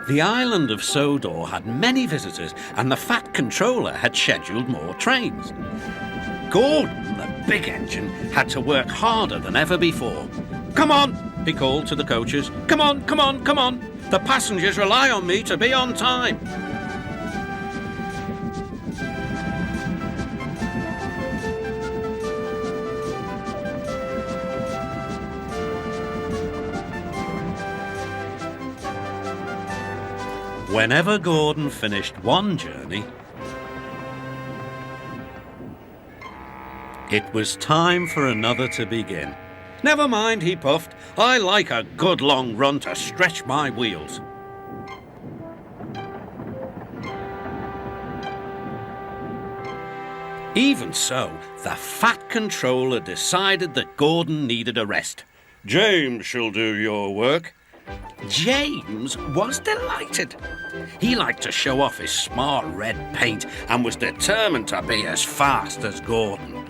The island of Sodor had many visitors, and the Fat Controller had scheduled more trains. Gordon, the big engine, had to work harder than ever before. "Come on," he called to the coaches. "Come on, come on, come on. The passengers rely on me to be on time." Whenever Gordon finished one journey, it was time for another to begin. "Never mind," he puffed. "I like a good long run to stretch my wheels." Even so, the Fat Controller decided that Gordon needed a rest. "James shall do your work." James was delighted. He liked to show off his smart red paint and was determined to be as fast as Gordon.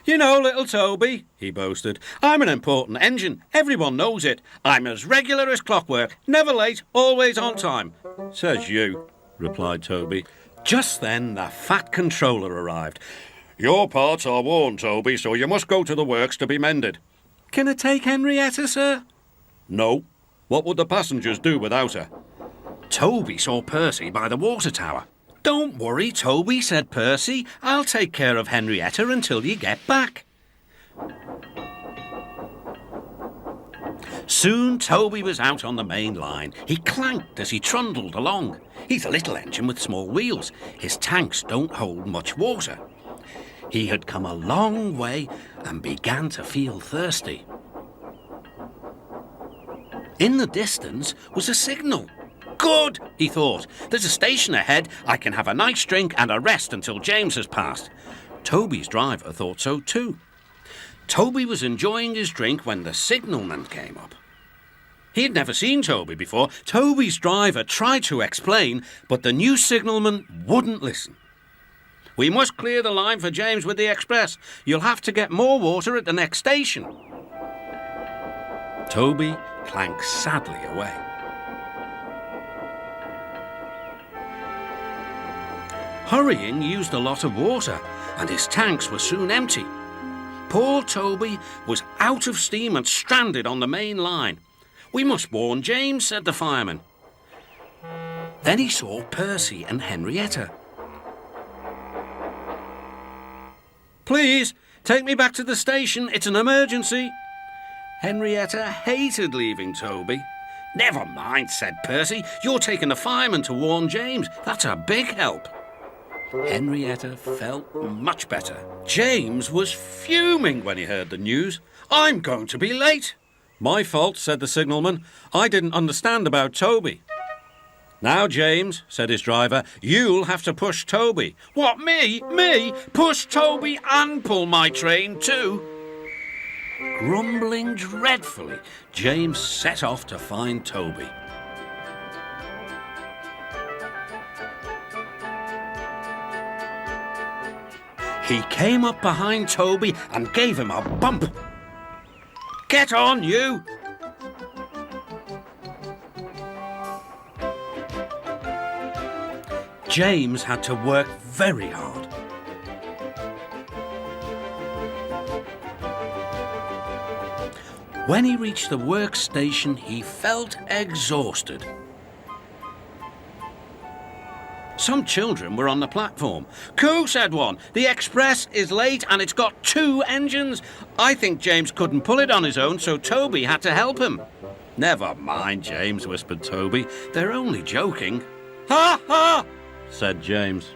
"You know, little Toby," he boasted, "I'm an important engine. Everyone knows it. I'm as regular as clockwork, never late, always on time." "Says you," replied Toby. Just then the Fat Controller arrived. "Your parts are worn, Toby, so you must go to the works to be mended." "Can I take Henrietta, sir?" "No. What would the passengers do without her?" Toby saw Percy by the water tower. "Don't worry, Toby," said Percy. "I'll take care of Henrietta until you get back." Soon Toby was out on the main line. He clanked as he trundled along. He's a little engine with small wheels. His tanks don't hold much water. He had come a long way and began to feel thirsty. In the distance was a signal. "Good," he thought. "There's a station ahead. I can have a nice drink and a rest until James has passed." Toby's driver thought so too. Toby was enjoying his drink when the signalman came up. He had never seen Toby before. Toby's driver tried to explain, but the new signalman wouldn't listen. "We must clear the line for James with the express. You'll have to get more water at the next station." Toby clanked sadly away. Hurrying used a lot of water, and his tanks were soon empty. Poor Toby was out of steam and stranded on the main line. "We must warn James," said the fireman. Then he saw Percy and Henrietta. "Please, take me back to the station. It's an emergency." Henrietta hated leaving Toby. "Never mind," said Percy. "You're taking the fireman to warn James. That's a big help." Henrietta felt much better. James was fuming when he heard the news. "I'm going to be late." "My fault," said the signalman. "I didn't understand about Toby." "Now, James," said his driver, "you'll have to push Toby." "What, me? Me? Push Toby and pull my train too?" Grumbling dreadfully, James set off to find Toby. He came up behind Toby and gave him a bump. "Get on, you!" James had to work very hard. When he reached the workstation, he felt exhausted. Some children were on the platform. "Coo," said one. "The express is late and it's got 2 engines. I think James couldn't pull it on his own, so Toby had to help him." "Never mind, James," whispered Toby. "They're only joking." "Ha, ha," said James.